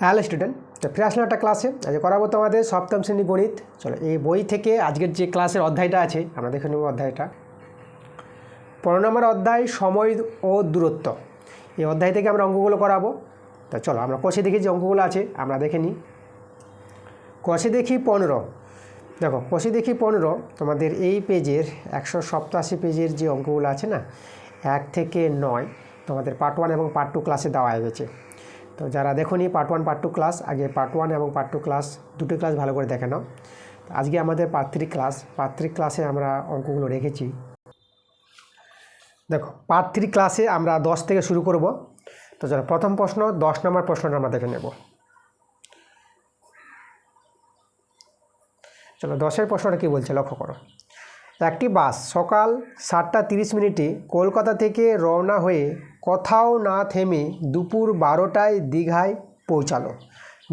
Hello student, তো ফিরে আসলাম একটা ক্লাসে। আজ করাবো তোমাদের সপ্তম শ্রেণী গণিত। চলো, এই বই থেকে আজকের যে ক্লাসের অধ্যায়টা আছে আমরা দেখে নেব। অধ্যায়টা 15 নম্বর অধ্যায়, সময় ও দূরত্ব। এই অধ্যায় থেকে আমরা অঙ্কগুলো করাবো। তো চলো আমরা কষে দেখি যে অঙ্কগুলো আছে আমরা দেখে নিই। কষে দেখি 15। দেখো, কষে দেখি 15 তোমাদের এই পেজের 187 পেজের যে অঙ্কগুলো আছে না, 1 থেকে 9 তোমাদের পার্ট 1 এবং পার্ট 2 ক্লাসে দেওয়া হয়ে গেছে। তো যারা দেখোনি পার্ট 1 পার্ট 2 ক্লাস, আগে পার্ট 1 এবং পার্ট 2 ক্লাস দুটো ক্লাস ভালো করে দেখে নাও। আজকে আমাদের পার্ট 3 ক্লাস। পার্ট 3 ক্লাসে আমরা অঙ্কগুলো রেখেছি। দেখো, পার্ট 3 ক্লাসে আমরা 10 থেকে শুরু করব। তো যারা প্রথম প্রশ্ন 10 নম্বর প্রশ্নটা আমরা দেখে নেব। চলো, 10-এর প্রশ্নটা কী বলছে লক্ষ্য করো। একটি বাস সকাল 7টা 30 মিনিটে কলকাতা থেকে রওনা হয়ে কোথাও না থেমে দুপুর 12টায় দীঘায় পৌঁছালো।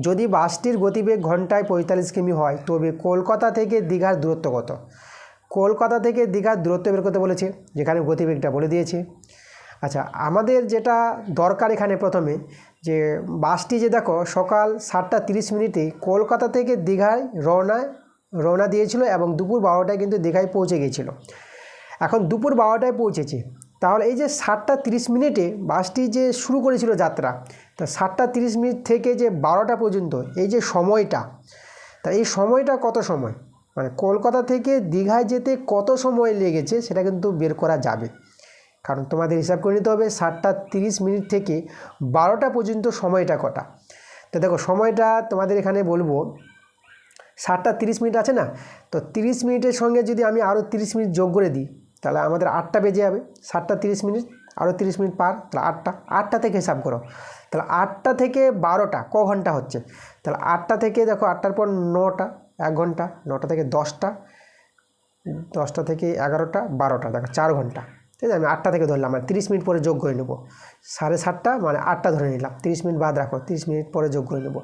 যদি বাসটির গতিবেগ ঘন্টায় 45 কিমি হয় তবে কলকাতা থেকে দীঘার দূরত্ব কত? কলকাতা থেকে দীঘার দূরত্ব বের করতে বলেছে, যেখানে গতিবেগটা বলে দিয়েছে। আচ্ছা, আমাদের যেটা দরকার এখানে প্রথমে, যে বাসটি যে দেখো সকাল 7টা 30 মিনিটে কলকাতা থেকে দীঘায় রওনা দিয়েছিল এবং দুপুর 12টায় কিন্তু দীঘায় পৌঁছে গিয়েছিল। এখন দুপুর 12টায় পৌঁছেছে, তাহলে এই যে 7টা 30 মিনিটে বাসটি যে শুরু করেছিল যাত্রা, তা 7টা 30 মিনিট থেকে যে 12টা পর্যন্ত এই যে সময়টা, তা এই সময়টা কত সময়, মানে কলকাতা থেকে দীঘায় যেতে কত সময় লেগেছে সেটা কিন্তু বের করা যাবে। কারণ তোমাদের হিসাব করে নিতে হবে 7টা 30 মিনিট থেকে 12টা পর্যন্ত সময়টা কটা। তো দেখো, সময়টা তোমাদের এখানে বলবো 7টা 30 মিনিট আছে না, তো 30 মিনিটের সঙ্গে যদি আমি আরও 30 মিনিট যোগ করে দিই তাহলে আমাদের 8টা বেজে যাবে। 7টা 30 মিনিট আরও 30 মিনিট পার, তাহলে 8টা থেকে হিসাব করো। তাহলে 8টা থেকে 12টা ক ঘন্টা হচ্ছে? তাহলে 8টা থেকে দেখো 8টার পর 9টা 1 ঘন্টা, 9টা থেকে 10টা, 10টা থেকে 11টা 12টা, দেখো 4 ঘন্টা। ঠিক আছে, আমি 8টা থেকে ধরলাম, মানে 30 মিনিট পরে যোগ করে নেব। 7:30 মানে 8টা ধরে নিলাম, 30 মিনিট বাদ রাখো, 30 মিনিট পরে যোগ করে নেব।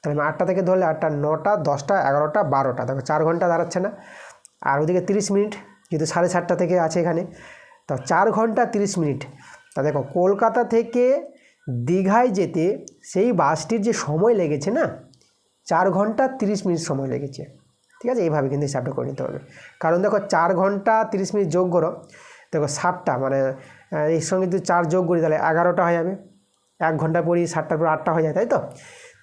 তাহলে আমি 8টা থেকে ধরলে 8টা 9টা 10টা 11টা 12টা, দেখো 4 ঘন্টা দাঁড়াচ্ছে না। আর ওদিকে 30 মিনিট যেহেতু 7:30 থেকে আছে এখানে, তো 4 ঘন্টা 30 মিনিট। তা দেখো, কলকাতা থেকে দীঘায় যেতে সেই বাসটির যে সময় লেগেছে না, 4 ঘন্টা 30 মিনিট সময় লেগেছে। ঠিক আছে, এইভাবে কিন্তু হিসাবটা করে নিতে হবে। কারণ দেখো 4 ঘন্টা 30 মিনিট যোগ করো, দেখো 7টা মানে এর সঙ্গে যদি 4 যোগ করি তাহলে 11টা হয়ে যাবে। 1 ঘন্টা পরই 7টার পর 8টা হয়ে যায়, তাই তো?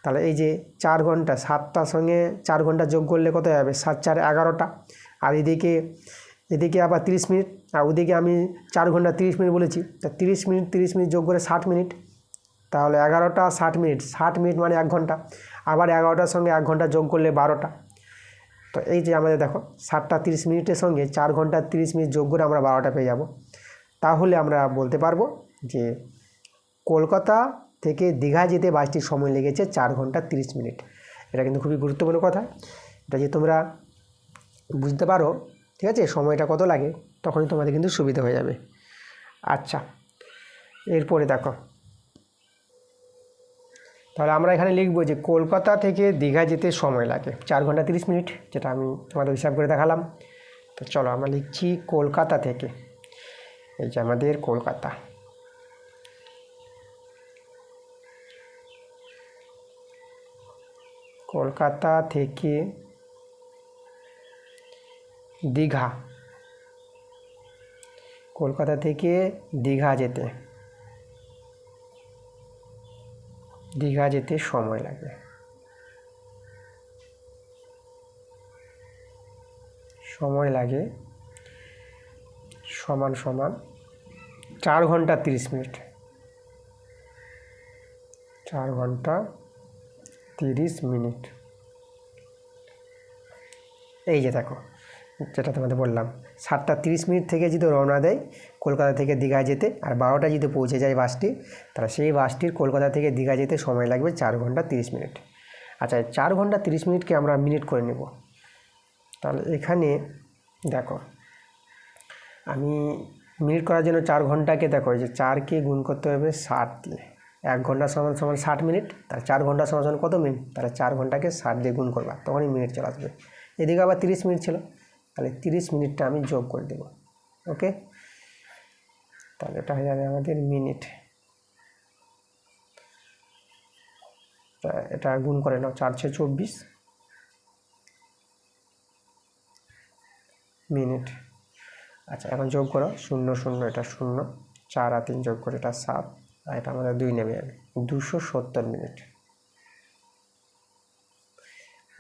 তাহলে এই যে 4 ঘন্টা, 7টার সঙ্গে 4 ঘন্টা যোগ করলে কত হবে? 7 4 11টা। আর এদিকে আবার 30 মিনিট, আর ওদিকে আমি 4 ঘন্টা 30 মিনিট বলেছি, তা 30 মিনিট যোগ করে 60 মিনিট। তাহলে 11টা 60 মিনিট, 60 মিনিট মানে 1 ঘন্টা। আবার 11টার সঙ্গে 1 ঘন্টা যোগ করলে 12টা। তো এই যে আমাদের দেখো 7টা 30 মিনিটের সঙ্গে 4 ঘন্টা 30 মিনিট যোগ করে আমরা 12টা পেয়ে যাব। তাহলে আমরা বলতে পারবো যে কলকাতা থেকে দীঘা যেতে বাসটির সময় লেগেছে 4 ঘন্টা 30 মিনিট। এটা কিন্তু খুবই গুরুত্বপূর্ণ কথা। এটা যে তোমরা বুঝতে পারো, ঠিক আছে, সময়টা কত লাগে, তখনই তোমাদের কিন্তু সুবিধা হয়ে যাবে। আচ্ছা, এরপরে দেখো, তাহলে আমরা এখানে লিখব যে কলকাতা থেকে দীঘা যেতে সময় লাগে 4 ঘন্টা 30 মিনিট, যেটা আমি তোমাদের হিসাব করে দেখালাম। তো চলো আমরা লিখছি কলকাতা থেকে, এই যে আমাদের কলকাতা, কলকাতা থেকে দীঘা, কলকাতা থেকে দীঘা যেতে সময় লাগে সমান 4 ঘন্টা 30 মিনিট, 4 ঘন্টা 30 মিনিট। এই যে দেখো, যেটা তোমাদের বললাম, 7টা 30 মিনিট থেকে যদি রওনা দেয় কলকাতা থেকে দীঘা যেতে, আর 12টা যদি পৌঁছে যায় বাসটি, তাহলে সেই বাসটির কলকাতা থেকে দীঘা যেতে সময় লাগবে 4 ঘন্টা 30 মিনিট। আচ্ছা, 4 ঘন্টা 30 মিনিটকে আমরা মিনিট করে নেব। তাহলে এখানে দেখো, আমি মিনিট করার জন্য 4 ঘন্টাকে দেখো, এই যে 4কে গুণ করতে হবে 60 দিয়ে, 1 ঘন্টা সমান 60 মিনিট, তাহলে 4 ঘন্টা সমান কত মিনিট? তাহলে 4 ঘন্টাকে 60 দিয়ে গুণ করবা, তখনই মিনিট চলে আসবে। এদিকে আবার 30 মিনিট ছিল, তাহলে 30 মিনিটটা আমি যোগ করে দেব। ওকে, তাহলে এটা হয়ে যাবে আমাদের মিনিট। এটা গুণ করে নাও, 4×6 = 24 মিনিট। আচ্ছা, এখন যোগ করো, 0 0 এটা 0, 4 আর 3 যোগ করে এটা 7, আর এটা আমাদের 2 নেমে যাবে, 270 মিনিট।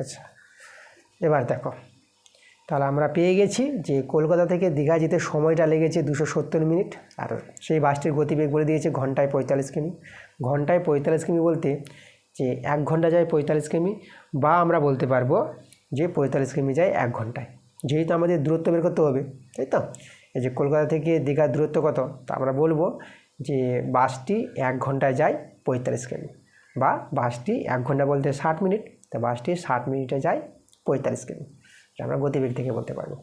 আচ্ছা, এবার দেখো, তাহলে আমরা পেয়ে গেছি যে কলকাতা থেকে দীঘা যেতে সময়টা লেগেছে 270 মিনিট, আর সেই বাসটির গতিবেগ বলে দিয়েছে ঘন্টায় 45 কিমি। ঘন্টায় 45 কিমি বলতে যে 1 ঘন্টা যায় 45 কিমি, বা আমরা বলতে পারবো যে 45 কিমি যায় 1 ঘন্টায়, যেহেতু আমাদের দূরত্ব বের করতে হবে, তাই তো। এই যে কলকাতা থেকে দীঘার দূরত্ব কত, তা আমরা বলবো যে বাসটি 1 ঘন্টায় যায় 45 কিমি, বা বাসটি 1 ঘন্টা বলতে 60 মিনিট, তা বাসটি 60 মিনিটে যায় 45 কিমি। আমরা গতিবেগ থেকে বলতে পারবো।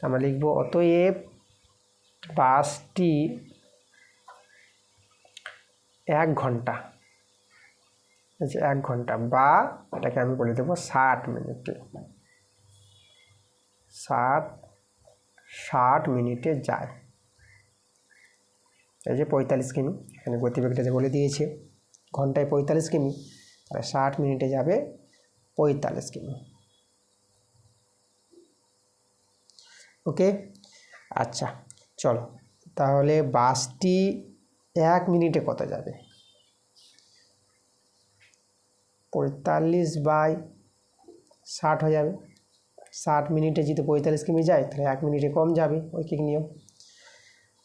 আমরা লিখব অতএব বাসটি 1 ঘন্টা, 1 ঘন্টা, বা এটাকে আমি বলে দেবো 60 মিনিটে, 60 মিনিটে যায়। এই যে 45 কিমি, এখানে গতিবেগটা যে বলে দিয়েছে ঘন্টায় 45 কিমি, তাহলে 60 মিনিটে যাবে 45 কিমি। ওকে, আচ্ছা চলো, তাহলে বাসটি 1 মিনিটে কত যাবে? 45/60 হয়ে যাবে। 60 মিনিটে যদি 45 কিমি যায়, তাহলে 1 মিনিটে কম যাবে, ঐকিক নিয়ম।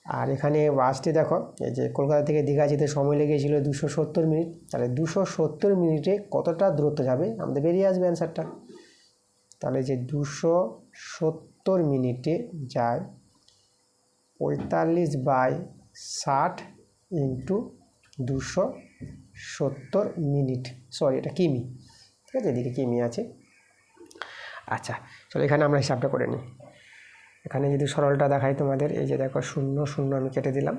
আর এখানে বাসটি দেখো, এই যে কলকাতা থেকে দীঘা যেতে সময় লেগেছিল 270 মিনিট, তাহলে 270 মিনিটে কতটা দূরত্ব যাবে আমাদের বেরিয়ে আসবে অ্যান্সারটা। তাহলে যে 270 মিনিটে যায় 45/60 ইন্টু 270 মিনিট, সরি এটা কিমি, ঠিক আছে, এদিকে কিমি আছে। আচ্ছা চলো, এখানে আমরা হিসাবটা করে নিই। এখানে যদি সরলটা দেখাই তোমাদের, এই যে দেখো 0 0 আমি কেটে দিলাম,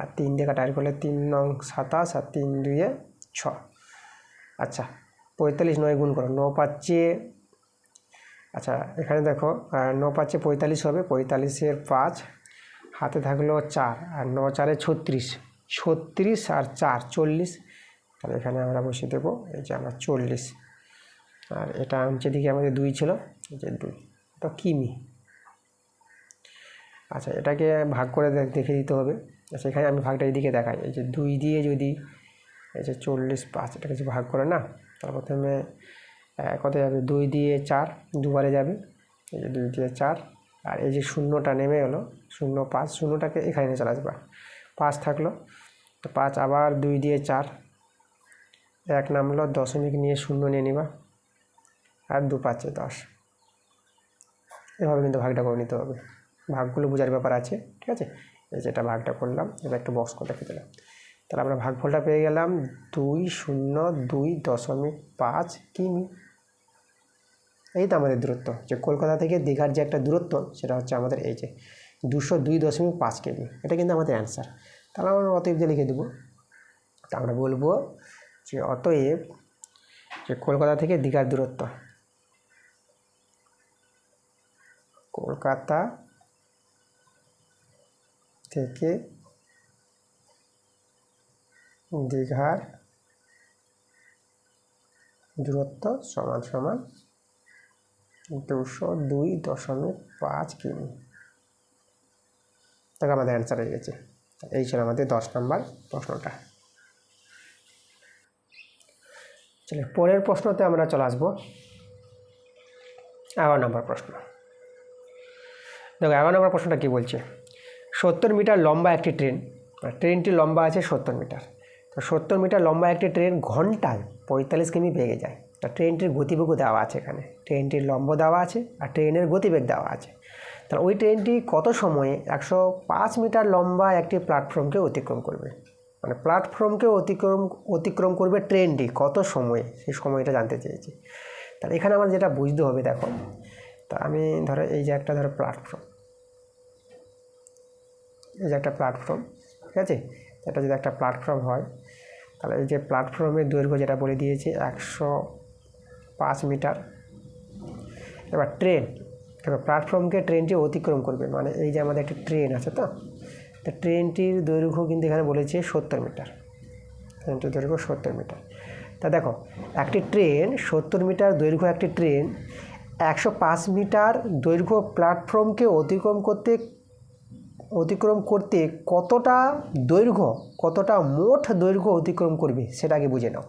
আর 3 দিয়ে কাটার করলে 3 9 27, আর 3 2 6। আচ্ছা, 45 9 গুণ করো, 9 5, আচ্ছা এখানে দেখো 9 5 45 হবে, 45-এর 5, হাতে থাকলো 4, আর 9 4 36, 36 আর 4 40, তাহলে এখানে আমরা বসিয়ে দেবো এই যে আমরা 40, আর এটা নিচের দিকে আমাদের 2 ছিল, এই যে 2, তো কিমি। আচ্ছা, এটাকে ভাগ করে দেখে দিতে হবে। আচ্ছা, এখানে আমি ভাগটা এদিকে দেখাই, এই যে 2 দিয়ে যদি এই যে 40 5 এটাকে যে ভাগ করে না, তার প্রথমে কত যাবে, 2 দিয়ে 4 দুবারে যাবে, এই যে 2 দিয়ে 4, আর এই যে শূন্যটা নেমে এলো 0 5, শূন্যটাকে এখানে নিয়ে চলে আসবা, 5 থাকলো, তো 5 আবার 2 দিয়ে 4, 1 নামলো, দশমিক নিয়ে 0 নিয়ে নিবা, আর 2 5 10। এভাবে কিন্তু ভাগটা করে নিতে হবে, ভাগগুলো বোঝার ব্যাপার আছে, ঠিক আছে। এই যেটা ভাগটা করলাম, এবার একটু বক্স করে রেখে দিলাম, তাহলে আমরা ভাগফলটা পেয়ে গেলাম 202.5 কিমি। এই তো আমাদের দূরত্ব, যে কলকাতা থেকে দীঘার যে একটা দূরত্ব, সেটা হচ্ছে আমাদের এই যে 202.5 কিমি, এটা কিন্তু আমাদের অ্যান্সার। তাহলে আমরা অতএব যে লিখে দেবো, তা আমরা বলবো যে অতএব যে কলকাতা থেকে দীঘার দূরত্ব, কলকাতা থেকে দীঘার দূরত্ব সমান সমান 202.5 কিমি। তাকে আমাদের অ্যান্সার হয়ে গেছে। এই ছিল আমাদের 10 নম্বর প্রশ্নটা। চলে পরের প্রশ্নতে আমরা চলে আসবো 11 নম্বর প্রশ্ন। দেখো 11 নম্বর প্রশ্নটা কী বলছে, 70 মিটার লম্বা একটি ট্রেন, ট্রেনটি লম্বা আছে 70 মিটার, তো 70 মিটার লম্বা একটি ট্রেন ঘন্টায় 45 কিমি বেগে যায়। তা ট্রেনটির গতিবেগও দেওয়া আছে, এখানে ট্রেনটির লম্ব দেওয়া আছে আর ট্রেনের গতিবেগ দেওয়া আছে। তাহলে ওই ট্রেনটি কত সময়ে 105 মিটার লম্বা একটি প্ল্যাটফর্মকে অতিক্রম করবে, মানে প্ল্যাটফর্মকে অতিক্রম করবে ট্রেনটি কত সময়ে, সেই সময়টা জানতে চেয়েছি। তাহলে এখানে আমার যেটা বুঝতে হবে, দেখো তা আমি ধরো এই যে একটা ধরো প্ল্যাটফর্ম, এই যে একটা প্ল্যাটফর্ম, ঠিক আছে, এটা যদি একটা প্ল্যাটফর্ম হয়, তাহলে এই যে প্ল্যাটফর্মের দৈর্ঘ্য যেটা বলে দিয়েছে 105 মিটার। এবার ট্রেন, এবার প্ল্যাটফর্মকে ট্রেনটি অতিক্রম করবে, মানে এই যে আমাদের একটা ট্রেন আছে, তো ট্রেনটির দৈর্ঘ্য কিন্তু এখানে বলেছে 70 মিটার, ট্রেনটির দৈর্ঘ্য 70 মিটার। তা দেখো, একটি ট্রেন 70 মিটার দৈর্ঘ্য একটি ট্রেন 105 মিটার দৈর্ঘ্য প্ল্যাটফর্মকে অতিক্রম করতে কতটা দৈর্ঘ্য, কতটা মোট দৈর্ঘ্য অতিক্রম করবে সেটা আগে বুঝে নাও।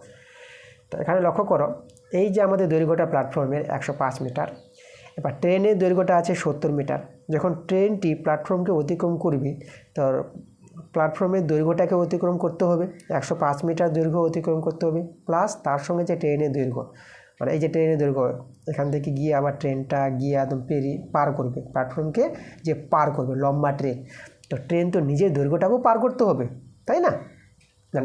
তো এখানে লক্ষ্য করো, এই যে আমাদের দৈর্ঘ্যটা প্ল্যাটফর্মের 105 মিটার, এবার ট্রেনের দৈর্ঘ্যটা আছে 70 মিটার। যখন ট্রেনটি প্ল্যাটফর্মকে অতিক্রম করবে, তো প্ল্যাটফর্মের দৈর্ঘ্যটাকে অতিক্রম করতে হবে, 105 মিটার দৈর্ঘ্য অতিক্রম করতে হবে, প্লাস তার সঙ্গে যে ট্রেনের দৈর্ঘ্য, মানে এই যে ট্রেনের দৈর্ঘ্য এখান থেকে গিয়ে আবার ট্রেনটা গিয়ে একদম পার করবে প্ল্যাটফর্মকে, যে পার করবে লম্বা ট্রেন, তো ট্রেন তো নিজের দৈর্ঘ্যটাকেও পার করতে হবে, তাই না?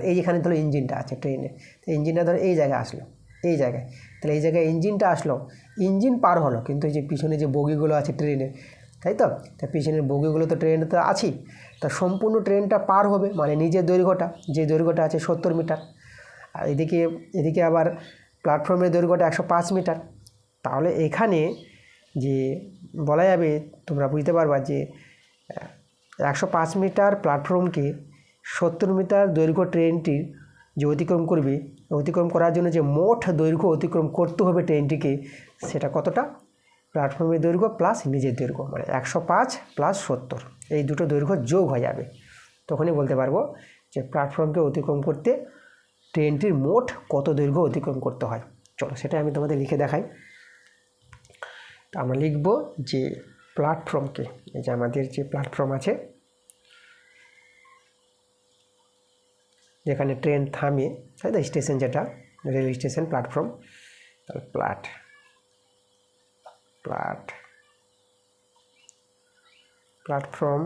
এই যেখানে ধরো ইঞ্জিনটা আছে ট্রেনে, তো ইঞ্জিনটা ধরো এই জায়গায় আসলো, এই জায়গায়, তাহলে এই জায়গায় ইঞ্জিনটা আসলো, ইঞ্জিন পার হলো, কিন্তু এই যে পিছনে যে বগিগুলো আছে ট্রেনে, তাই তো, তা পিছনের বগিগুলো তো ট্রেনে তো আছেই, তা সম্পূর্ণ ট্রেনটা পার হবে, মানে নিজের দৈর্ঘ্যটা, যে দৈর্ঘ্যটা আছে 70 মিটার, আর এদিকে আবার প্ল্যাটফর্মের দৈর্ঘ্যটা 105 মিটার। তাহলে এখানে যে বলা যাবে, তোমরা বুঝতে পারবা যে 105 মিটার প্ল্যাটফর্মকে 70 মিটার দৈর্ঘ্য ট্রেনটির যে অতিক্রম করার জন্য যে মোট দৈর্ঘ্য অতিক্রম করতে হবে ট্রেনটিকে, সেটা কতটা? প্ল্যাটফর্মের দৈর্ঘ্য প্লাস নিজের দৈর্ঘ্য, মানে 105 প্লাস 70, এই দুটো দৈর্ঘ্য যোগ হয়ে যাবে। তখনই বলতে পারবো যে প্ল্যাটফর্মকে অতিক্রম করতে ট্রেনটির মোট কত দৈর্ঘ্য অতিক্রম করতে হয়। চলো সেটা আমি তোমাদের লিখে দেখাই। তা আমরা লিখব যে প্ল্যাটফর্মকে, এই যে আমাদের যে প্ল্যাটফর্ম আছে যেখানে ট্রেন থামে, তাই তো, স্টেশন যেটা রেল স্টেশন, প্ল্যাটফর্ম, তাহলে প্ল্যাটফর্ম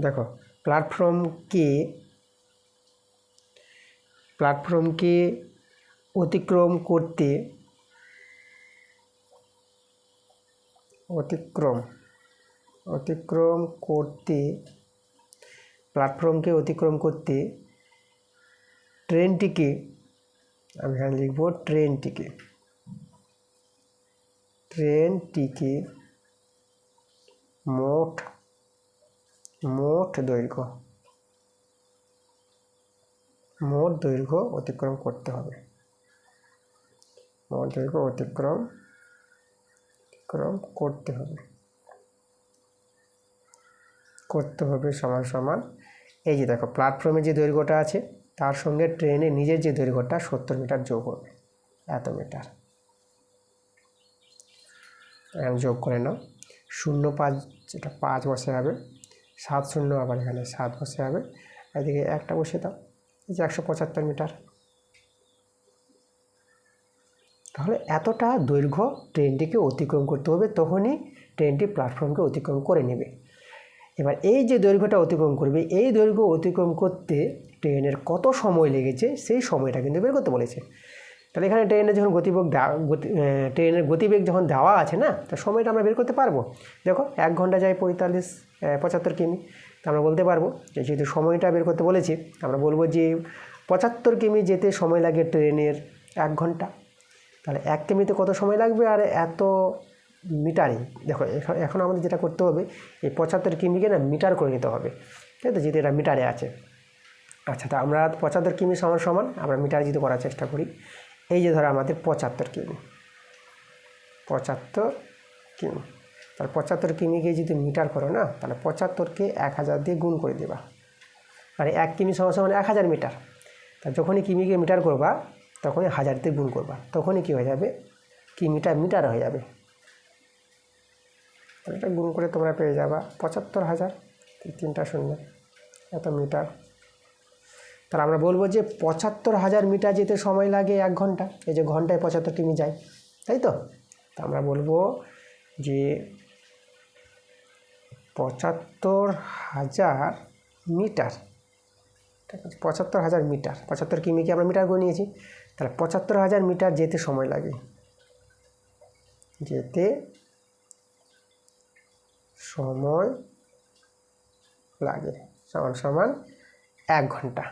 দেখো, প্ল্যাটফর্মকে অতিক্রম করতে ট্রেনটিকে, আমি এখানে লিখব ট্রেনটিকে মোট দৈর্ঘ্য অতিক্রম করতে হবে, সমান সমান, এই যে দেখো প্ল্যাটফর্মের যে দৈর্ঘ্যটা আছে তার সঙ্গে ট্রেনের নিজের যে দৈর্ঘ্যটা 70 মিটার যোগ হবে, এত মিটার। যোগ করে নাও, 0.5 যেটা 5 বসে হবে, 7 শূন্য আবার এখানে 7 বসে হবে, এদিকে একটা বসে দাও, এই যে 175 মিটার। তাহলে এতটা দৈর্ঘ্য ট্রেনটিকে অতিক্রম করতে হবে, তখনই ট্রেনটি প্ল্যাটফর্মকে অতিক্রম করে নেবে। এবার এই যে দৈর্ঘ্যটা অতিক্রম করবে, এই দৈর্ঘ্য অতিক্রম করতে ট্রেনের কত সময় লেগেছে সেই সময়টা কিন্তু বের করতে বলেছে। তাহলে এখানে ট্রেনের গতিবেগ যখন দেওয়া আছে না, তো সময়টা আমরা বের করতে পারবো। দেখো 1 ঘন্টা যায় 75 কিমি, তো আমরা বলতে পারবো যে যেহেতু সময়টা বের করতে বলেছি, আমরা বলবো যে 75 কিমি যেতে সময় লাগে ট্রেনের 1 ঘন্টা। তাহলে 1 কিমিতে কত সময় লাগবে, আর এত মিটারে, দেখো এখন আমাদের যেটা করতে হবে, এই 75 কিমিকে না মিটার করে নিতে হবে, তাই তো, যেহেতু এটা মিটারে আছে। আচ্ছা, তা আমরা 75 কিমি সমান আমরা মিটারে যদি করার চেষ্টা করি, এই যে ধরো আমাদের 75 কিমি, তাহলে 75 কিমিকে যদি মিটার করো না, তাহলে 75কে 1000 দিয়ে গুণ করে দেবা, মানে 1 কিমি সমান 1000 মিটার। তা যখনই কিমিকে মিটার করবা, তখনই 1000 দিয়ে গুণ করবা, তখনই কী হয়ে যাবে, কিমিটা মিটার হয়ে যাবে। এটা গুণ করে তোমরা পেয়ে যাবা 75,000, 3টা শূন্য, এত মিটার। তাহলে আমরা বলবো যে 75,000 মিটার যেতে সময় লাগে 1 ঘন্টা, এই যে ঘন্টায় 75 কিমি যায়, তাই তো। তা আমরা বলবো যে 75,000 মিটার, ঠিক আছে, 75,000 মিটার, 75 কিমিকে আমরা মিটার করে নিয়েছি, তাহলে 75,000 মিটার যেতে সময় লাগে, সমান 1 ঘন্টা,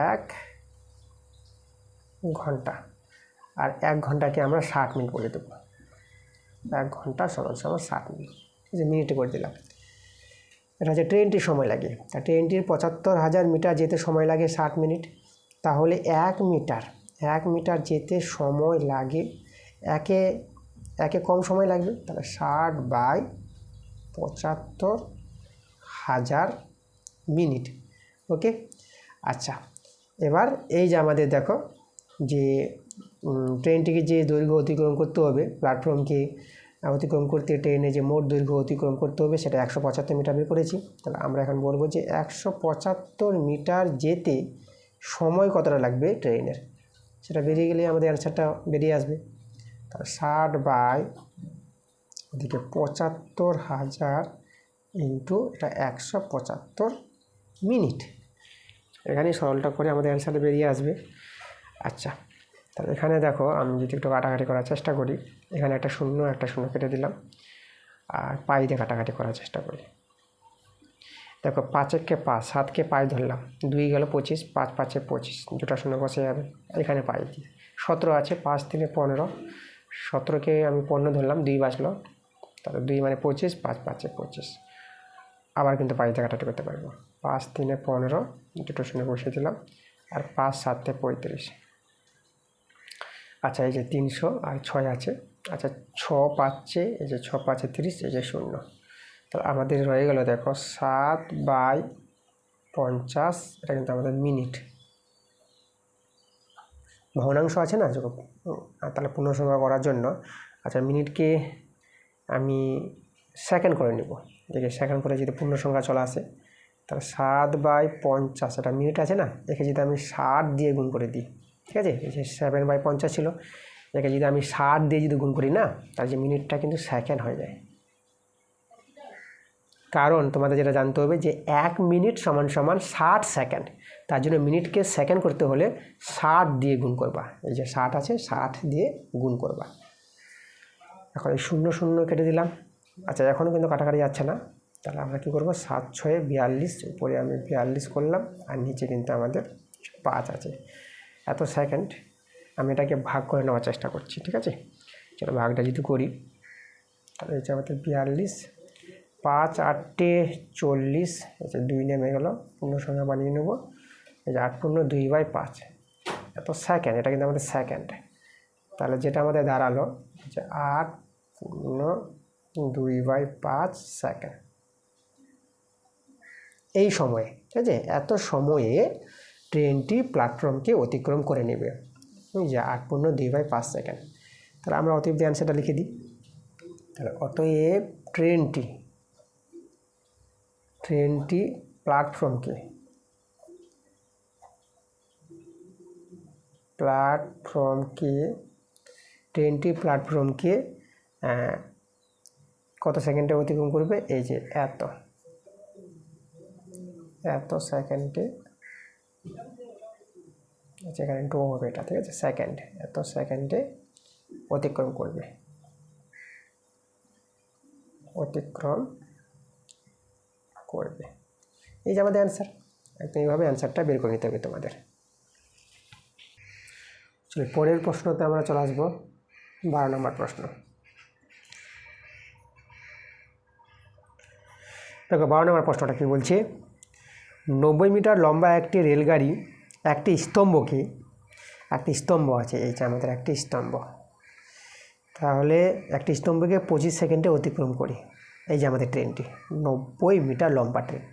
1 ঘন্টা, আর 1 ঘন্টাকে আমরা 60 মিনিট বলে দেবো, 1 ঘন্টা সমান 60 মিনিট, এই যে মিনিটে করে দিলাম। এটা হচ্ছে ট্রেনটির সময় লাগে, তা ট্রেনটির 75,000 মিটার যেতে সময় লাগে 60 মিনিট। তাহলে 1 মিটার যেতে সময় লাগে একে কম সময় লাগবে, তাহলে 60/75,000 মিনিট। ওকে, আচ্ছা এবার এই যে আমাদের দেখো যে ট্রেনটিকে যে দৈর্ঘ্য অতিক্রম করতে হবে, প্ল্যাটফর্মকে অতিক্রম করতে ট্রেনে যে মোট দৈর্ঘ্য অতিক্রম করতে হবে সেটা 175 মিটার বের করেছি। তাহলে আমরা এখন বলবো যে 175 মিটার যেতে সময় কতটা লাগবে ট্রেনের, সেটা বেরিয়ে গেলে আমাদের অ্যান্সারটা বেরিয়ে আসবে। তাহলে 60/75,000 ইন্টু এটা 175 মিনিট। এখানেই সরলটা করে আমাদের অ্যান্সারটা বেরিয়ে আসবে। আচ্ছা, তাহলে এখানে দেখো আমি যদি একটু কাটাকাটি করার চেষ্টা করি, এখানে একটা শূন্য কেটে দিলাম, আর পাই দিয়ে কাটাকাটি করার চেষ্টা করি। দেখো 5 5, 7কে পাই ধরলাম, 2 গেল 25, 5 5 25, দুটা শূন্য বসে যাবে। এখানে পাই দিই 17 আছে, 5 3 15, 17কে আমি 15 ধরলাম, 2 বাঁচলো, তাহলে 2 মানে 25, 5 5 25। আবার কিন্তু পাইতে কাটাকাটি করতে পারবো, 5 3 15, দুটো শূন্য বসিয়ে দিলাম, আর 5 7 35। আচ্ছা এই যে 300 আর 6 আছে, আচ্ছা 6 পাচ্ছে, এই যে 6 5 30, এই যে 0। তো আমাদের রয়ে গেল দেখো 7/50, এটা কিন্তু আমাদের মিনিট। ভগ্নাংশ আছে না যখন, তাহলে পূর্ণসংখ্যা করার জন্য আচ্ছা মিনিটকে আমি সেকেন্ড করে নেব। দেখি সেকেন্ড করে যদি পূর্ণসংখ্যা চলে আসে, তাহলে 7/50, এটা মিনিট আছে না, একে যদি আমি 60 দিয়ে গুণ করে দিই, ঠিক আছে, এই যে 7/50 ছিল, একে যদি আমি 60 দিয়ে যদি গুণ করি না, তাহলে যে মিনিটটা কিন্তু সেকেন্ড হয়ে যায়। কারণ তোমাদের যেটা জানতে হবে যে 1 মিনিট সমান 60 সেকেন্ড, তার জন্য মিনিটকে সেকেন্ড করতে হলে 60 দিয়ে গুণ করবা, এই যে 60 আছে 60 দিয়ে গুণ করবা। এখন এই 0 0 কেটে দিলাম। আচ্ছা এখনও কিন্তু কাটাকাটি যাচ্ছে না, তাহলে আমরা কী করবো, 7 6 42, উপরে আমি 42 করলাম, আর নিচে কিন্তু আমাদের 5 আছে। এত সেকেন্ড আমি এটাকে ভাগ করে নেওয়ার চেষ্টা করছি, ঠিক আছে। চলো ভাগটা যদি করি, তাহলে এই যে আমাদের 42, 5 8 40, এই যে 2 নেমে গেল, পূর্ণসংখ্যা বানিয়ে নেব, এই যে 8 পূর্ণ 2/5, এত সেকেন্ড, এটা কিন্তু আমাদের সেকেন্ড। তাহলে যেটা আমাদের দাঁড়ালো যে 8 পূর্ণ 2/5 সেকেন্ড। এই সময়ে, ঠিক আছে, এত সময়ে ট্রেনটি প্ল্যাটফর্মকে অতিক্রম করে নেবে, যে 8 পূর্ণ 2/5 সেকেন্ড। তাহলে আমরা অতএব অ্যান্সারটা লিখে দিই। তাহলে অতএব ট্রেনটি প্ল্যাটফর্মকে কত সেকেন্ডে অতিক্রম করবে, এই যে এত সেকেন্ডে, এখানে টো হবে এটা, ঠিক আছে, সেকেন্ড, এত সেকেন্ডে অতিক্রম করবে, এই যে আমাদের অ্যান্সার। একদম এইভাবে অ্যান্সারটা বের করে নিতে হবে তোমাদের। চলো পরের প্রশ্নতে আমরা চলে আসবো, 12 নম্বর প্রশ্ন। দেখো 12 নম্বর প্রশ্নটা কী বলছে, 90 মিটার লম্বা একটি রেলগাড়ি একটি স্তম্ভ আছে, এই যে আমাদের একটি স্তম্ভ, তাহলে একটি স্তম্ভকে 25 সেকেন্ডে অতিক্রম করি। এই যে আমাদের ট্রেনটি 90 মিটার লম্বা ট্রেন,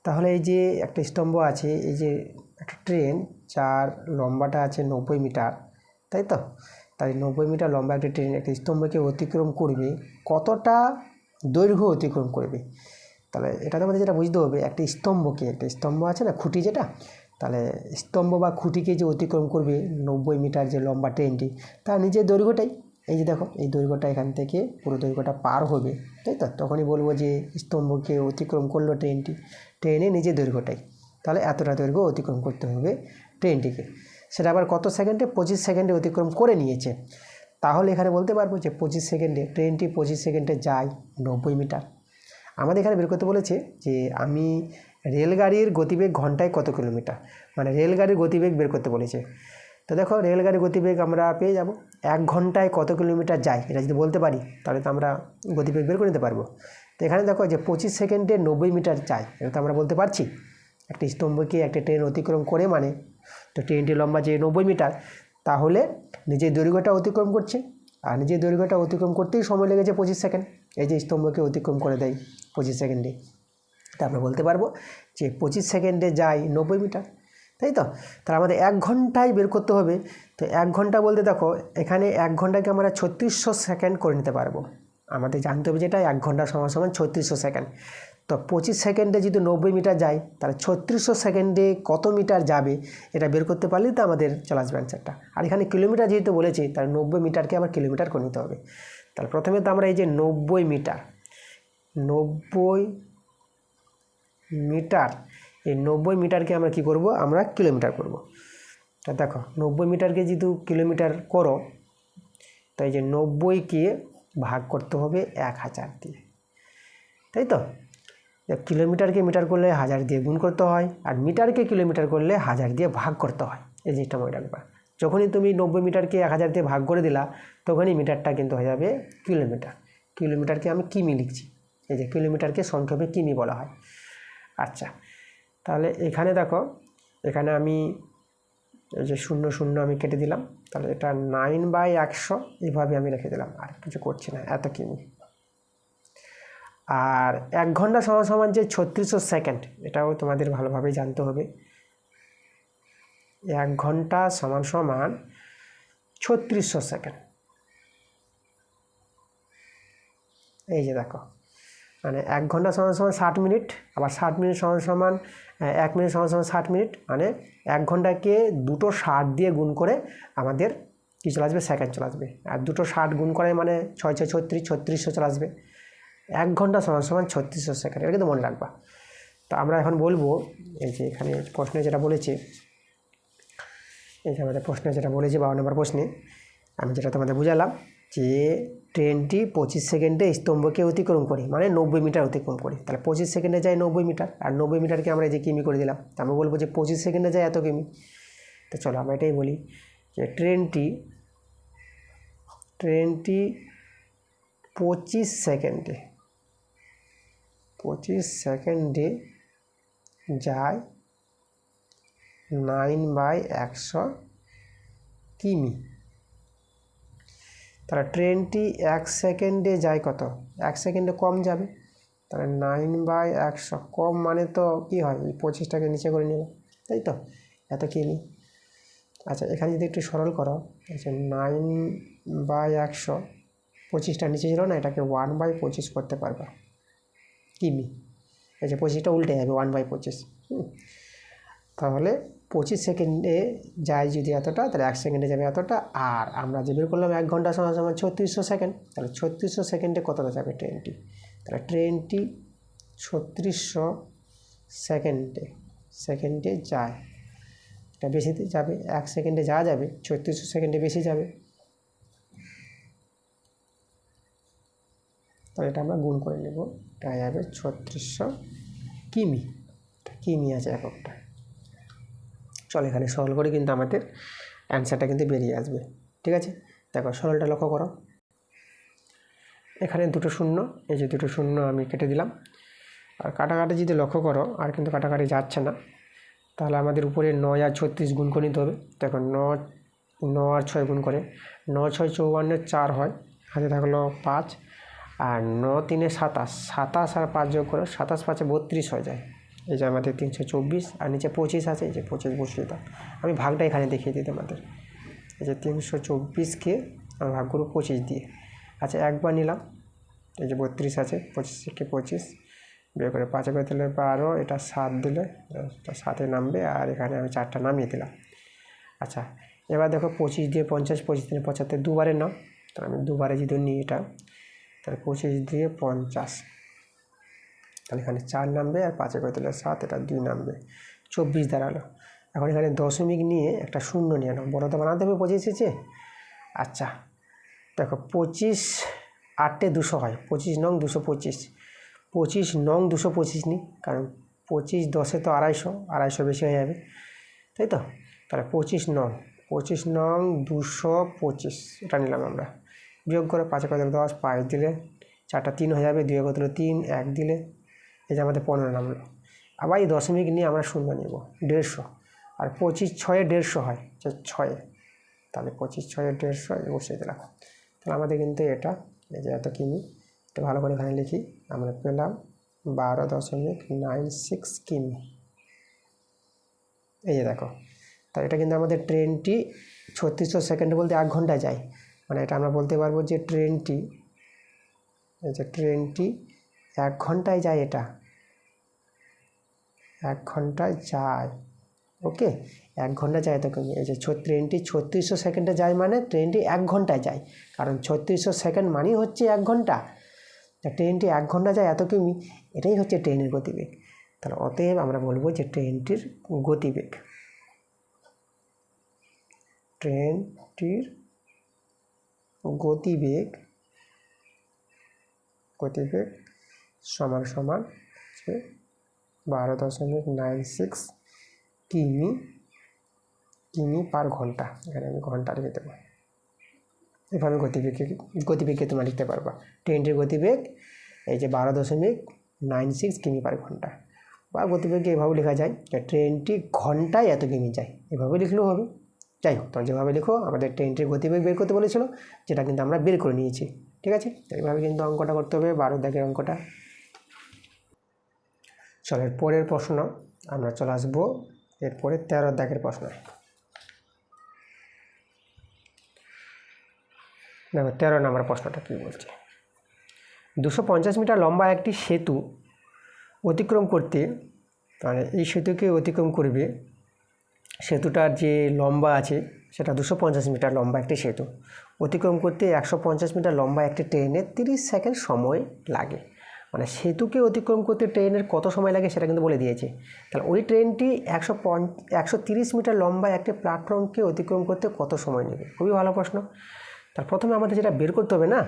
তাহলে এই যে একটা স্তম্ভ আছে, এই যে একটা ট্রেন যার লম্বাটা আছে 90 মিটার, তাই তো, তাই 90 মিটার লম্বা একটি ট্রেন একটা স্তম্ভকে অতিক্রম করবে, কতটা দৈর্ঘ্য অতিক্রম করবে। তাহলে এটা আমাদের যেটা বুঝতে হবে, একটা স্তম্ভ আছে না, খুঁটি যেটা, তাহলে স্তম্ভ বা খুঁটিকে যে অতিক্রম করবে 90 মিটার যে লম্বা ট্রেনটি, তার নিজের দৈর্ঘ্যটাই, এই যে দেখো এই দৈর্ঘ্যটা এখান থেকে পুরো দৈর্ঘ্যটা পার হবে, তাই তো, তখনই বলবো যে স্তম্ভকে অতিক্রম করলো ট্রেনে নিজের দৈর্ঘ্যটাই। তাহলে এতটা দৈর্ঘ্য অতিক্রম করতে হবে ট্রেনটিকে, সেটা আবার কত সেকেন্ডে, 25 সেকেন্ডে অতিক্রম করে নিয়েছে। তাহলে এখানে বলতে পারবো যে 25 সেকেন্ডে ট্রেনটি 25 সেকেন্ডে যায় 90 মিটার। আমাদের এখানে বের করতে বলেছে যে আমি রেলগাড়ির গতিবেগ ঘন্টায় কত কিলোমিটার, মানে রেলগাড়ির গতিবেগ বের করতে বলেছে। তো দেখো রেলগাড়ির গতিবেগ আমরা পেয়ে যাব, 1 ঘন্টায় কত কিলোমিটার যায়, এটা যদি বলতে পারি তাহলে তো আমরা গতিবেগ বের করে নিতে পারবো। তো এখানে দেখো যে 25 সেকেন্ডে 90 মিটার যায়, এটা তো আমরা বলতে পারছি। একটি স্তম্ভকে একটা ট্রেন অতিক্রম করে মানে তো ট্রেনটি লম্বা যে 90 মিটার, তাহলে নিজের দৈর্ঘ্যটা অতিক্রম করছে, আর নিজের দৈর্ঘ্যটা অতিক্রম করতেই সময় লেগেছে 25 সেকেন্ড। এই যে স্তম্ভকে অতিক্রম করে দেয় 25 সেকেন্ডে, তা আমরা বলতে পারবো যে 25 সেকেন্ডে যায় 90 মিটার, তাই তো। তাহলে আমাদের 1 ঘন্টায় বের করতে হবে। তো 1 ঘন্টা বলতে দেখো এখানে 1 ঘন্টাকে আমরা 3600 সেকেন্ড করে নিতে পারবো। আমাদের জানতে হবে যেটা 1 ঘন্টা সমান সমান 3600 সেকেন্ড। তো 25 সেকেন্ডে যদি 90 মিটার যায়, তাহলে 3600 সেকেন্ডে কত মিটার যাবে এটা বের করতে পারলেই তো আমাদের চলে আসবে অ্যান্সারটা। আর এখানে কিলোমিটার যেহেতু বলেছি, তাহলে 90 মিটারকে আবার কিলোমিটার করে নিতে হবে। তাহলে প্রথমে তো আমরা এই যে 90 মিটার, এই 90 মিটারকে আমরা কি করব, আমরা কিলোমিটার করব। তা দেখো 90 মিটারকে যেহেতু কিলোমিটার করো, তাই যে 90কে ভাগ করতে হবে 1000 দিয়ে, তাই তো। কিলোমিটারকে মিটার করলে 1000 দিয়ে গুণ করতে হয়, আর মিটারকে কিলোমিটার করলে 1000 দিয়ে ভাগ করতে হয়। এই জিনিসটা মনে রাখবা। যখনই তুমি 90 মিটারকে 1000 দিয়ে ভাগ করে দিলা, তখনই মিটারটা কিন্তু হয়ে যাবে কিলোমিটার। কিলোমিটারকে আমি কিমি লিখছি, এই যে কিলোমিটারকে সংক্ষেপে কিমি বলা হয়। আচ্ছা, তাহলে এখানে দেখো, এখানে আমি এই যে 0 আমি কেটে দিলাম, তাহলে এটা 9/100 এইভাবে আমি রেখে দিলাম, আর কিছু করছি না, এত কিমি। আর 1 ঘন্টা সমান সমান যে 3600 সেকেন্ড, এটাও তোমাদের ভালোভাবে জানতে হবে। 1 ঘন্টা সমান সমান 3600 সেকেন্ড। এই যে দেখো, মানে 1 ঘন্টা সমান সমান 60 মিনিট, আবার 60 মিনিট সমান সমান 1 মিনিট সমান সমান 60 মিনিট, মানে 1 ঘন্টাকে 260 দিয়ে গুণ করে আমাদের কী চলে আসবে, সেকেন্ড চলে আসবে। আর 260 গুণ করে মানে 6 6 36, 3600 চলে আসবে। 1 ঘন্টা সমান সমান 3600 সেকেন্ড, এটা কিন্তু মনে রাখবা। তো আমরা এখন বলবো, এই যে এখানে প্রশ্নে যেটা বলেছে, এই যে আমাদের প্রশ্নে যেটা বলেছে 52 নম্বর প্রশ্নে আমি যেটা তোমাদের বুঝালাম, যে ট্রেনটি 25 সেকেন্ডে স্তম্ভকে অতিক্রম করে, মানে 90 মিটার অতিক্রম করে। তাহলে 25 সেকেন্ডে যায় 90 মিটার, আর 90 মিটারকে আমরা এই যে কিমি করে দিলাম। তা আমরা বলবো যে 25 সেকেন্ডে যায় এত কিমি। তো চলো আমরা এটাই বলি যে ট্রেনটি 25 সেকেন্ডে যায় 9/100 কিমি। তাহলে ট্রেনটি 1 সেকেন্ডে যায় কত, 1 সেকেন্ডে কম যাবে। তাহলে 9/100 কম মানে তো কী হয়, 25টাকে নিচে করে নেব, তাই তো, এত কিমি। আচ্ছা, এখানে যদি একটু সরল করো, আচ্ছা 9/100, 25টা নিচে ছিল না, এটাকে 1/25 করতে পারবা কিমি। এই যে 25টা উল্টে যাবে, 1/25। তাহলে 25 সেকেন্ডে যায় যদি এতটা, তাহলে 1 সেকেন্ডে যাবে এতটা। আর আমরা যে বের করলাম 1 ঘন্টা সমান সমান 3600 সেকেন্ড, তাহলে 3600 সেকেন্ডে কতটা যাবে ট্রেনটি। তাহলে ট্রেনটি 3600 সেকেন্ডে যায়, এটা বেশিতে যাবে। 1 সেকেন্ডে যাওয়া যাবে, 3600 সেকেন্ডে বেশি যাবে। তাহলে এটা আমরা গুণ করে নেব, এটা যাবে 3600 কিমি। কিমি আছে এককটা। চলো এখানে সরল করে কিন্তু আমাদের অ্যান্সারটা কিন্তু বেরিয়ে আসবে, ঠিক আছে। দেখো সরলটা লক্ষ্য করো, এখানে 2 শূন্য, এই যে 2 শূন্য আমি কেটে দিলাম। আর কাটাকাটি যদি লক্ষ্য করো, আর কিন্তু কাটাকাটি যাচ্ছে না, তাহলে আমাদের উপরে 9 আর 36 গুণ করে নিতে হবে। দেখো 9 আর 6 গুণ করে 9 6 54, 4 হয়, হাতে থাকলো 5, আর 9 3 27, 27 আর 5 যোগ করে 27 5 32 হয়ে যায়। এই যে আমাদের 324, আর নিচে 25 আছে, এই যে 25 বসিয়ে দাও। আমি ভাগটা এখানে দেখিয়ে দিই তোমাদের, এই যে 324কে আমি ভাগ করব 25 দিয়ে। আচ্ছা, একবার নিলাম, এই যে 32 আছে, 25 থেকে 25 বের করে 5 করে দিলে 12, এটা 7 দিলে এটা 7-এ নামবে, আর এখানে আমি 4টা নামিয়ে দিলাম। আচ্ছা, এবার দেখো 25 দিয়ে 50, 25 দিয়ে 75, দুবারে নাও। তাহলে আমি দুবারে যদি নিই এটা, তাহলে 25 দিয়ে 50, তাহলে এখানে 4 নামবে, আর 5 করে দিলে 7, এটা 2 নামবে, 24 দাঁড়ালো। এখন এখানে দশমিক নিয়ে একটা শূন্য নিয়ে নাও, বড় তো বানাতে হবে 25 এসে। আচ্ছা, দেখো 25 8 200 হয়, 25 নং 225, 25 নং 225 নিই, কারণ 25 10-এ তো 250 বেশি হয়ে যাবে, তাই তো। তাহলে 25 নং 225 এটা নিলাম আমরা। বিয়োগ করে 5 করে 10, 5 দিলে 4টা 3 হয়ে যাবে, 2 করে 3, 1 দিলে এই যে আমাদের 15 নামলো। আবার এই দশমিক নিয়ে আমরা শূন্য নেব 150, আর 25×6 150 হয়, যে 6, তাহলে 25×6 150 বসিয়ে দিলাম। তাহলে আমাদের কিন্তু এটা এই যে এত কিমি, এটা ভালো করে এখানে লিখি, আমরা পেলাম 12.96 কিমি। এই যে দেখো, তাই এটা কিন্তু আমাদের ট্রেনটি 3600 সেকেন্ড বলতে 1 ঘন্টায় যায়, মানে এটা আমরা বলতে পারবো যে ট্রেনটি 1 ঘন্টায় যায়, এটা 1 ঘন্টায় যায়। ওকে, 1 ঘন্টা যায় এত কিমি। এই যে ট্রেনটি 3600 সেকেন্ডে যায়, মানে ট্রেনটি 1 ঘন্টায় যায়, কারণ 3600 সেকেন্ড মানেই হচ্ছে 1 ঘন্টা। ট্রেনটি 1 ঘন্টা যায় এত কিমি, এটাই হচ্ছে ট্রেনের গতিবেগ। তাহলে অতএব আমরা বলবো যে ট্রেনটির গতিবেগ সমান 12.96 কিমি পার ঘন্টা। এখানে আমি ঘন্টা লিখে দেবো। এভাবে গতিবেগকে তোমরা লিখতে পারবা। ট্রেনটির গতিবেগ এই যে 12.96 কিমি পার ঘন্টা, বা গতিবেগকে এভাবে লেখা যায় যে ট্রেনটি ঘন্টায় এত কিমি যায়, এভাবে লিখলেও হবে। যাই হোক, তোমরা যেভাবে লিখো, আমাদের ট্রেনটির গতিবেগ বের করতে বলেছিল, যেটা কিন্তু আমরা বের করে নিয়েছি। ঠিক আছে, এইভাবে কিন্তু অঙ্কটা করতে হবে, 12 দাগের অঙ্কটা। চলো এর পরের প্রশ্ন আমরা চলে আসবো, এরপরে 13 দাগের প্রশ্ন। দেখো 13 নম্বর প্রশ্নটা কী বলছে। 250 মিটার লম্বা একটি সেতু অতিক্রম করতে, মানে এই সেতুকে অতিক্রম করবে, সেতুটার যে লম্বা আছে সেটা 250 মিটার লম্বা একটি সেতু অতিক্রম করতে 150 মিটার লম্বা একটি ট্রেনের 30 সেকেন্ড সময় লাগে। মানে সেতুকে অতিক্রম করতে ট্রেনের কত সময় লাগে সেটা কিন্তু বলে দিয়েছে। তাহলে ওই ট্রেনটি 130 মিটার লম্বা একটি প্ল্যাটফর্মকে অতিক্রম করতে কত সময় নেবে? খুবই ভালো প্রশ্ন। তার প্রথমে আমাদের যেটা বের করতে হবে না,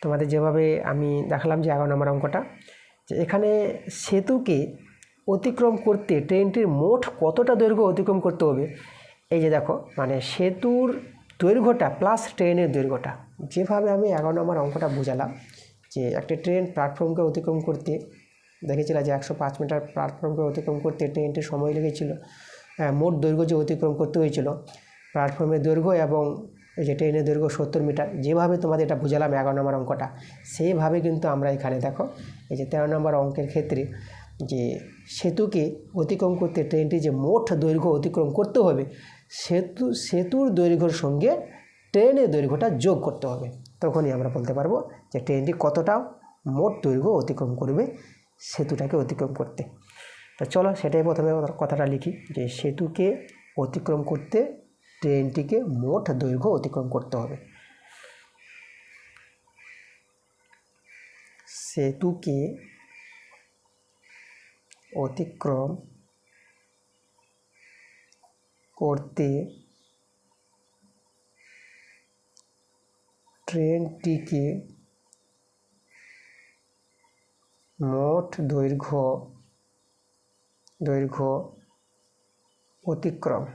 তোমাদের যেভাবে আমি দেখালাম যে 11 নম্বর অঙ্কটা, যে এখানে সেতুকে অতিক্রম করতে ট্রেনটির মোট কতটা দৈর্ঘ্য অতিক্রম করতে হবে। এই যে দেখো, মানে সেতুর দৈর্ঘ্যটা প্লাস ট্রেনের দৈর্ঘ্যটা, যেভাবে আমি 11 নম্বর অঙ্কটা বোঝালাম, যে একটা ট্রেন প্ল্যাটফর্মকে অতিক্রম করতে দেখেছিলাম যে 105 মিটার প্ল্যাটফর্মকে অতিক্রম করতে ট্রেনটির সময় লেগেছিল, মোট দৈর্ঘ্য যে অতিক্রম করতে হয়েছিল প্ল্যাটফর্মের দৈর্ঘ্য এবং এই যে ট্রেনের দৈর্ঘ্য 70 মিটার, যেভাবে তোমাদের এটা বুঝালাম 11 নম্বর অঙ্কটা, সেইভাবে কিন্তু আমরা এখানে দেখো এই যে 13 নম্বর অঙ্কের ক্ষেত্রে যে সেতুকে অতিক্রম করতে ট্রেনটি যে মোট দৈর্ঘ্য অতিক্রম করতে হবে, সেতুর দৈর্ঘ্যের সঙ্গে ট্রেনের দৈর্ঘ্যটা যোগ করতে হবে। তখনই আমরা বলতে পারবো যে ট্রেনটি কতটা মোট দৈর্ঘ্য অতিক্রম করবে সেতুটাকে অতিক্রম করতে। তো চলো সেটাই প্রথমে কথাটা লিখি, যে সেতুকে অতিক্রম করতে ট্রেনটিকে মোট দৈর্ঘ্য অতিক্রম করতে হবে। সেতুকে অতিক্রম করতে ট্রেনটিকে মোট দৈর্ঘ্য অতিক্রম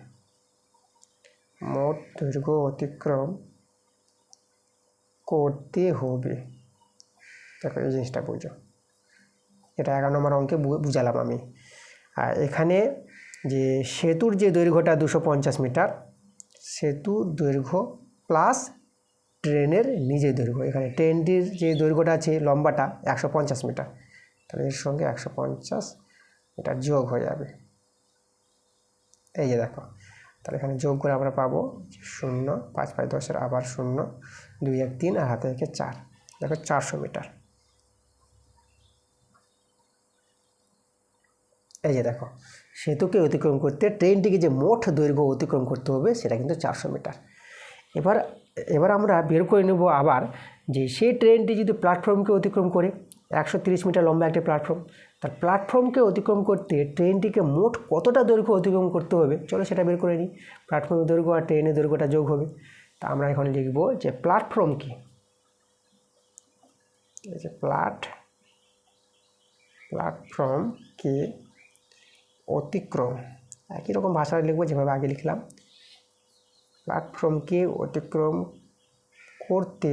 করতে হবে। দেখো এই জিনিসটা বুঝো, এটা 11 নম্বর অঙ্কে বুঝালাম আমি। আর এখানে যে সেতুর যে দৈর্ঘ্যটা 250 মিটার, সেতুর দৈর্ঘ্য প্লাস ট্রেনের নিজের দৈর্ঘ্য, এখানে ট্রেনটির যে দৈর্ঘ্যটা আছে লম্বাটা 150 মিটার, তাহলে এর সঙ্গে 150 মিটার যোগ হয়ে যাবে। এই যে দেখো, তাহলে এখানে যোগ করে আমরা পাবো 0, 5 5 10 আবার 0, 2 1 3 আর হাতে 1 4, দেখো 400 মিটার। এই যে দেখো, সেতুকে অতিক্রম করতে ট্রেনটিকে যে মোট দৈর্ঘ্য অতিক্রম করতে হবে সেটা কিন্তু 400 মিটার। এবার আমরা বের করে নেব আবার, যে সেই ট্রেনটি যদি প্ল্যাটফর্মকে অতিক্রম করে 130 মিটার লম্বা একটা প্ল্যাটফর্ম, তার প্ল্যাটফর্মকে অতিক্রম করতে ট্রেনটিকে মোট কতটা দৈর্ঘ্য অতিক্রম করতে হবে, চলো সেটা বের করে নিই। প্ল্যাটফর্মের দৈর্ঘ্য আর ট্রেনের দৈর্ঘ্যটা যোগ হবে। তা আমরা এখন লিখব যে প্ল্যাটফর্মকে, এই যে প্ল্যাটফর্মকে অতিক্রম, একই রকম ভাষায় লিখবো যেভাবে আগে লিখলাম। প্ল্যাটফর্মকে অতিক্রম করতে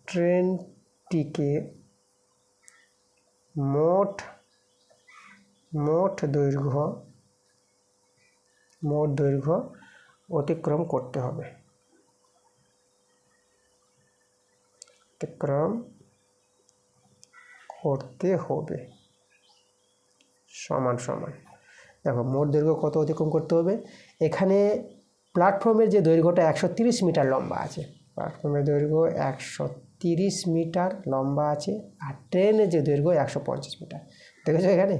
ট্রেনটিকে মোট মোট দৈর্ঘ্য অতিক্রম করতে হবে, সমান সমান। দেখো মোট দৈর্ঘ্য কত অতিক্রম করতে হবে, এখানে প্ল্যাটফর্মের যে দৈর্ঘ্যটা 130 মিটার লম্বা আছে, প্ল্যাটফর্মের দৈর্ঘ্য 130 মিটার লম্বা আছে, আর ট্রেনের যে দৈর্ঘ্য 150 মিটার। দেখেছো এখানে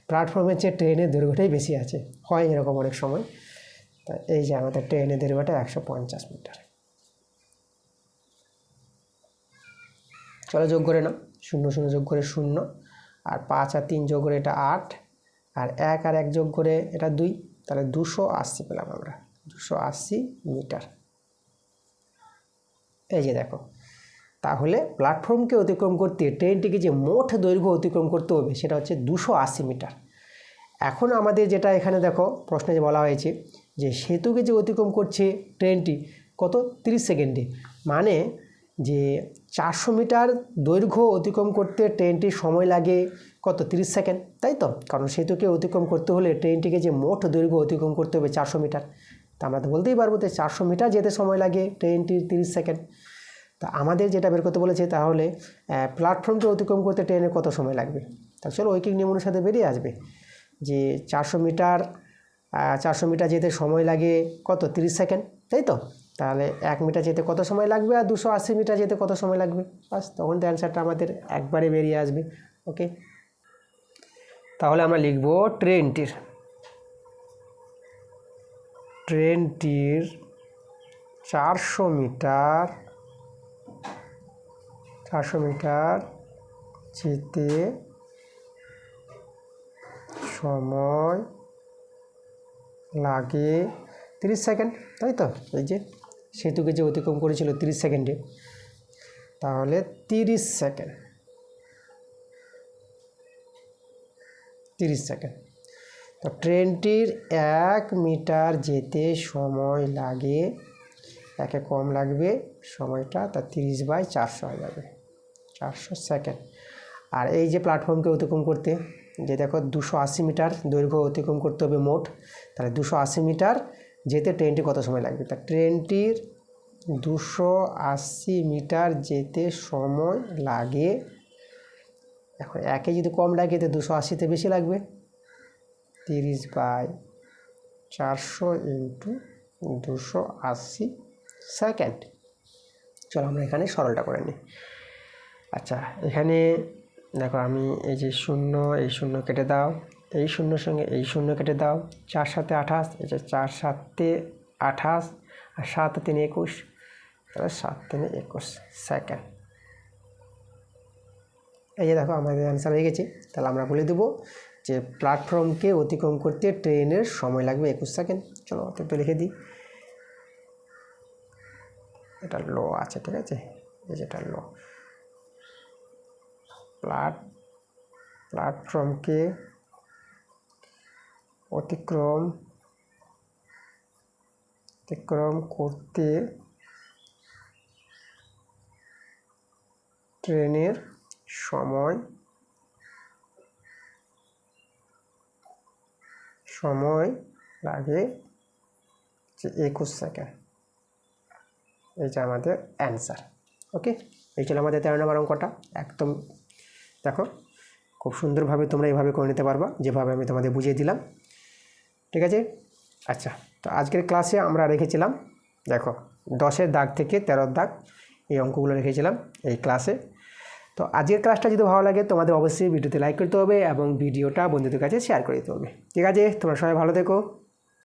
প্ল্যাটফর্মের চেয়ে ট্রেনের দৈর্ঘ্যটাই বেশি আছে, হয় এরকম অনেক সময়। তা এই যে আমাদের ট্রেনের দৈর্ঘ্যটা 150 মিটার। চলো যোগ করে নাও, 0 0 যোগ করে 0, আর 5 আর 3 যোগ করে এটা 8, আর 1 আর 1 যোগ করে এটা 2, তাহলে 280 পেলাম আমরা, 280 মিটার। এই যে দেখো, তাহলে প্ল্যাটফর্মকে অতিক্রম করতে ট্রেনটিকে যে মোট দৈর্ঘ্য অতিক্রম করতে হবে সেটা হচ্ছে 280 মিটার। এখন আমাদের যেটা এখানে দেখো প্রশ্নে যে বলা হয়েছে যে সেতুকে যে অতিক্রম করছে ট্রেনটি কত 30 সেকেন্ডে, মানে যে 400 মিটার দৈর্ঘ্য অতিক্রম করতে ট্রেনটির সময় লাগে কত 30 সেকেন্ড, তাই তো? কারণ সেতুকে অতিক্রম করতে হলে ট্রেনটিকে যে মোট দৈর্ঘ্য অতিক্রম করতে হবে 400 মিটার, তা আমরা তো বলতেই পারবো যে 400 মিটার যেতে সময় লাগে ট্রেনটির 30 সেকেন্ড। তা আমাদের যেটা বের করতে বলেছে, তাহলে প্ল্যাটফর্মকে অতিক্রম করতে ট্রেনের কত সময় লাগবে, তা চলো ঐকিক নিয়ম অনুসারে বেরিয়ে আসবে যে 400 মিটার যেতে সময় লাগে কত 30 সেকেন্ড, তাই তো? তাহলে 1 মিটার যেতে কত সময় লাগবে, আর 280 মিটার যেতে কত সময় লাগবে, বাস তখন তো অ্যান্সারটা আমাদের একবারে বেরিয়ে আসবে। ওকে, তাহলে আমরা লিখব ট্রেনটির 400 মিটার যেতে সময় লাগে 30 সেকেন্ড, তাই তো? এই যে সেতুকে যে অতিক্রম করেছিল 30 সেকেন্ডে, তাহলে 30 সেকেন্ড। তো ট্রেনটির 1 মিটার যেতে সময় লাগে, একে কম লাগবে সময়টা, তা 30/400 হয়ে যাবে, 400 সেকেন্ড। আর এই যে প্ল্যাটফর্মকে অতিক্রম করতে যে দেখো 280 মিটার দৈর্ঘ্য অতিক্রম করতে হবে মোট, তাহলে 280 মিটার যেতে ট্রেনটি কত সময় লাগবে, তা ট্রেনটির 280 মিটার যেতে সময় লাগে, এখন একে যদি কম লাগে তো 280তে বেশি লাগবে, 30/400 ইন্টু 280 সেকেন্ড। চলো আমরা এখানে সরলটা করে নিই। আচ্ছা, এখানে দেখো আমি এই যে 0 এই 0 কেটে দাও, এই 0 সঙ্গে এই 0 কেটে দাও, 4 7 28, এই যে 4 7 28, আর 7 3 21, তাহলে 7 3 21 সেকেন্ড। এই যে দেখো আমাদের অ্যান্সার হয়ে গেছে। তাহলে আমরা বলে দেবো যে প্ল্যাটফর্মকে অতিক্রম করতে ট্রেনের সময় লাগবে 21 সেকেন্ড। চলো একটু লিখে দিই, এটা ল আছে, ঠিক আছে, এই যেটা ল, প্ল্যাটফর্মকে অতিক্রম করতে ট্রেনের সময় লাগে যে 21 সেকেন্ড। এই যে আমাদের অ্যান্সার। ওকে, এই ছিল আমাদের 13 নম্বর অঙ্কটা। একদম দেখো খুব সুন্দরভাবে তোমরা এইভাবে করে নিতে পারবা, যেভাবে আমি তোমাদের বুঝিয়ে দিলাম, ঠিক আছে। আচ্ছা, তো আজকের ক্লাসে আমরা রেখেছিলাম দেখো 10-এর দাগ থেকে 13-র দাগ, এই অঙ্কগুলো রেখেছিলাম এই ক্লাসে। তো আজকের ক্লাসটা যদি ভালো লাগে তোমাদের অবশ্যই ভিডিওতে লাইক করতে হবে এবং ভিডিওটা বন্ধুদের কাছে শেয়ার করে দিতে হবে, ঠিক আছে। তোমরা সবাই ভালো থেকো।